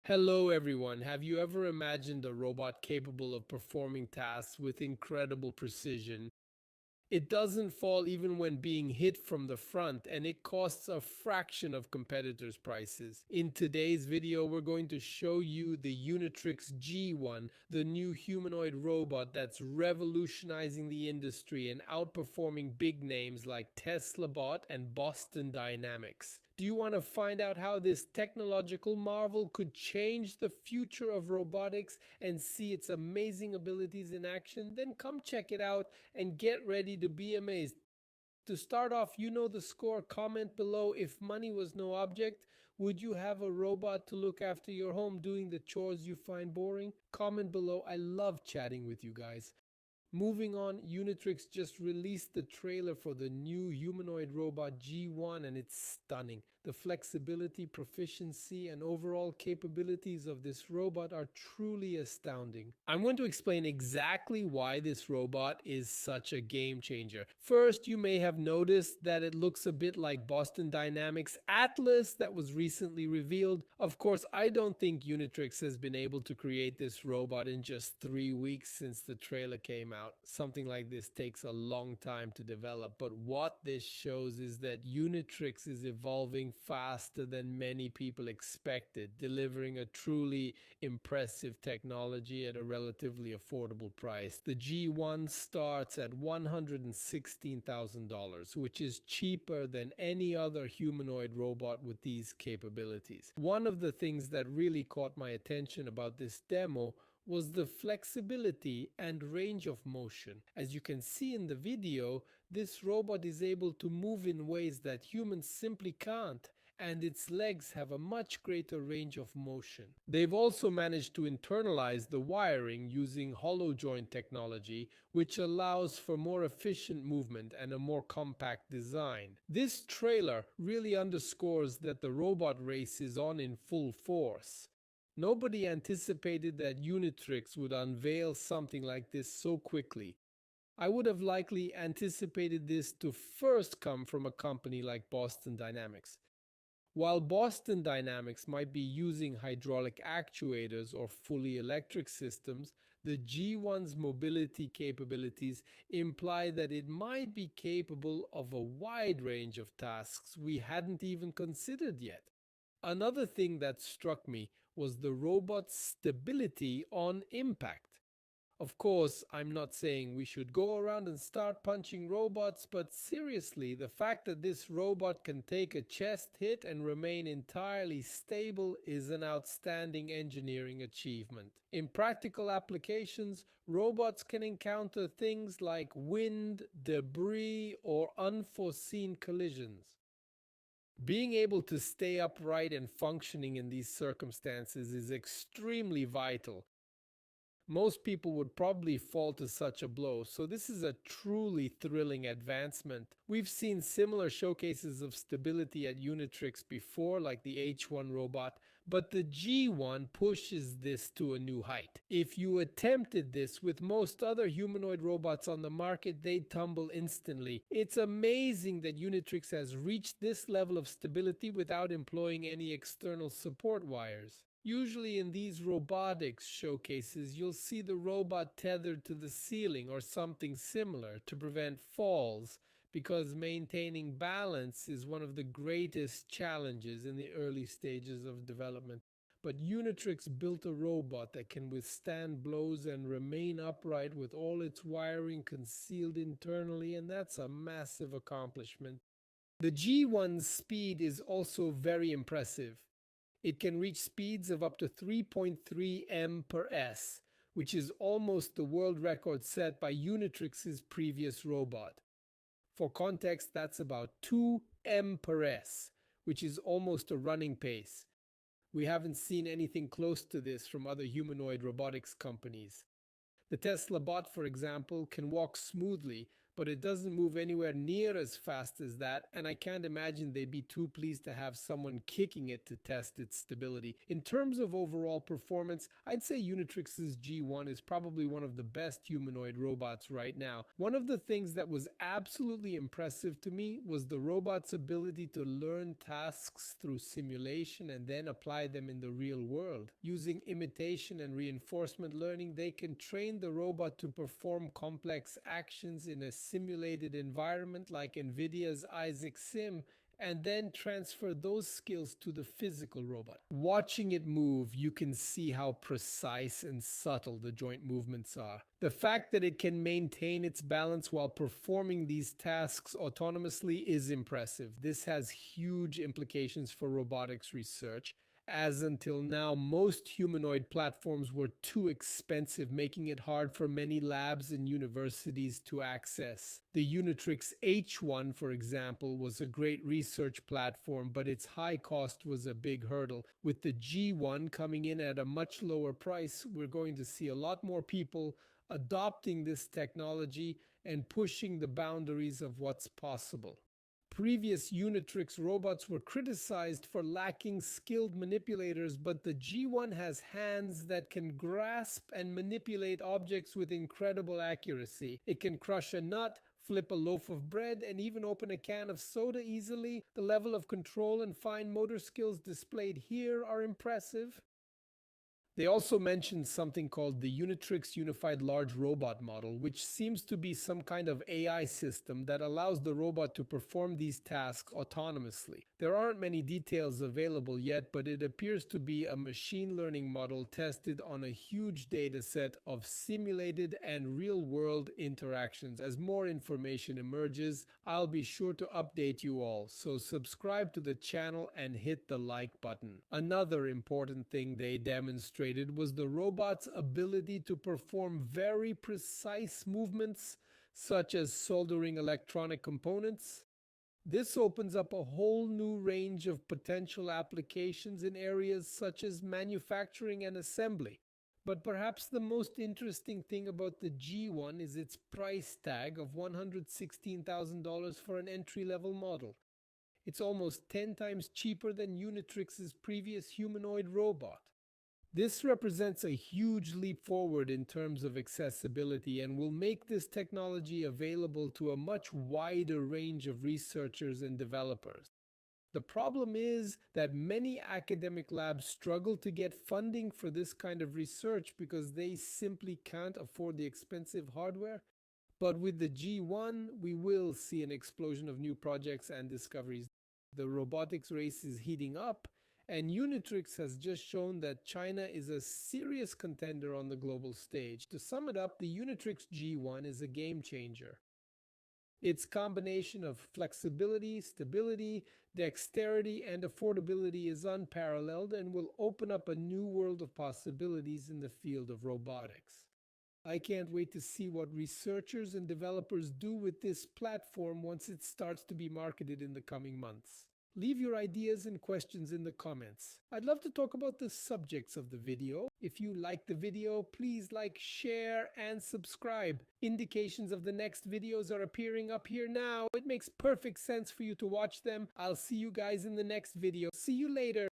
Hello everyone, have you ever imagined a robot capable of performing tasks with incredible precision? It doesn't fall even when being hit from the front, and it costs a fraction of competitors' prices. In today's video, we're going to show you the Unitrix G1, the new humanoid robot that's revolutionizing the industry and outperforming big names like Tesla Bot and Boston Dynamics. Do you want to find out how this technological marvel could change the future of robotics and see its amazing abilities in action? Then come check it out and get ready to be amazed. To start off, you know the score. Comment below: if money was no object, would you have a robot to look after your home doing the chores you find boring? Comment below. I love chatting with you guys. Moving on, Unitrix just released the trailer for the new humanoid robot G1, and it's stunning. The flexibility, proficiency, and overall capabilities of this robot are truly astounding. I'm going to explain exactly why this robot is such a game changer. First, you may have noticed that it looks a bit like Boston Dynamics Atlas that was recently revealed. Of course, I don't think Unitrix has been able to create this robot in just 3 weeks since the trailer came out. Something like this takes a long time to develop, but what this shows is that Unitrix is evolving faster than many people expected, delivering a truly impressive technology at a relatively affordable price. The G1 starts at $116,000, which is cheaper than any other humanoid robot with these capabilities. One of the things that really caught my attention about this demo was the flexibility and range of motion. As you can see in the video, this robot is able to move in ways that humans simply can't, and its legs have a much greater range of motion. They've also managed to internalize the wiring using hollow joint technology, which allows for more efficient movement and a more compact design. This trailer really underscores that the robot race is on in full force. Nobody anticipated that Unitrix would unveil something like this so quickly. I would have likely anticipated this to first come from a company like Boston Dynamics. While Boston Dynamics might be using hydraulic actuators or fully electric systems, the G1's mobility capabilities imply that it might be capable of a wide range of tasks we hadn't even considered yet. Another thing that struck me was the robot's stability on impact. Of course, I'm not saying we should go around and start punching robots, but seriously, the fact that this robot can take a chest hit and remain entirely stable is an outstanding engineering achievement. In practical applications, robots can encounter things like wind, debris, or unforeseen collisions. Being able to stay upright and functioning in these circumstances is extremely vital. Most people would probably fall to such a blow, so this is a truly thrilling advancement. We've seen similar showcases of stability at Unitrix before, like the H1 robot, but the G1 pushes this to a new height. If you attempted this with most other humanoid robots on the market, they'd tumble instantly. It's amazing that Unitrix has reached this level of stability without employing any external support wires. Usually in these robotics showcases, you'll see the robot tethered to the ceiling or something similar to prevent falls, because maintaining balance is one of the greatest challenges in the early stages of development. But Unitrix built a robot that can withstand blows and remain upright with all its wiring concealed internally, and that's a massive accomplishment. The G1's speed is also very impressive. It can reach speeds of up to 3.3 m per s, which is almost the world record set by Unitrix's previous robot. For context, that's about 2 m per s, which is almost a running pace. We haven't seen anything close to this from other humanoid robotics companies. The Tesla Bot, for example, can walk smoothly, but it doesn't move anywhere near as fast as that, and I can't imagine they'd be too pleased to have someone kicking it to test its stability. In terms of overall performance, I'd say Unitrix's G1 is probably one of the best humanoid robots right now. One of the things that was absolutely impressive to me was the robot's ability to learn tasks through simulation and then apply them in the real world. Using imitation and reinforcement learning, they can train the robot to perform complex actions in a simulated environment like NVIDIA's Isaac Sim, and then transfer those skills to the physical robot. Watching it move, you can see how precise and subtle the joint movements are. The fact that it can maintain its balance while performing these tasks autonomously is impressive. This has huge implications for robotics research, as until now most humanoid platforms were too expensive, making it hard for many labs and universities to access. The Unitree H1, for example, was a great research platform, but its high cost was a big hurdle. With the G1 coming in at a much lower price, we're going to see a lot more people adopting this technology and pushing the boundaries of what's possible. Previous Unitrix robots were criticized for lacking skilled manipulators, but the G1 has hands that can grasp and manipulate objects with incredible accuracy. It can crush a nut, flip a loaf of bread, and even open a can of soda easily. The level of control and fine motor skills displayed here are impressive. They also mentioned something called the Unitrix Unified Large Robot Model, which seems to be some kind of AI system that allows the robot to perform these tasks autonomously. There aren't many details available yet, but it appears to be a machine learning model tested on a huge data set of simulated and real-world interactions. As more information emerges, I'll be sure to update you all, so subscribe to the channel and hit the like button. Another important thing they demonstrated was the robot's ability to perform very precise movements, such as soldering electronic components. This opens up a whole new range of potential applications in areas such as manufacturing and assembly. But perhaps the most interesting thing about the G1 is its price tag of $116,000 for an entry-level model. It's almost 10 times cheaper than Unitrix's previous humanoid robot. This represents a huge leap forward in terms of accessibility and will make this technology available to a much wider range of researchers and developers. The problem is that many academic labs struggle to get funding for this kind of research because they simply can't afford the expensive hardware. But with the G1, we will see an explosion of new projects and discoveries. The robotics race is heating up, and Unitrix has just shown that China is a serious contender on the global stage. To sum it up, the Unitrix G1 is a game changer. Its combination of flexibility, stability, dexterity, and affordability is unparalleled and will open up a new world of possibilities in the field of robotics. I can't wait to see what researchers and developers do with this platform once it starts to be marketed in the coming months. Leave your ideas and questions in the comments. I'd love to talk about the subjects of the video. If you like the video, please like, share, and subscribe. Indications of the next videos are appearing up here now. It makes perfect sense for you to watch them. I'll see you guys in the next video. See you later.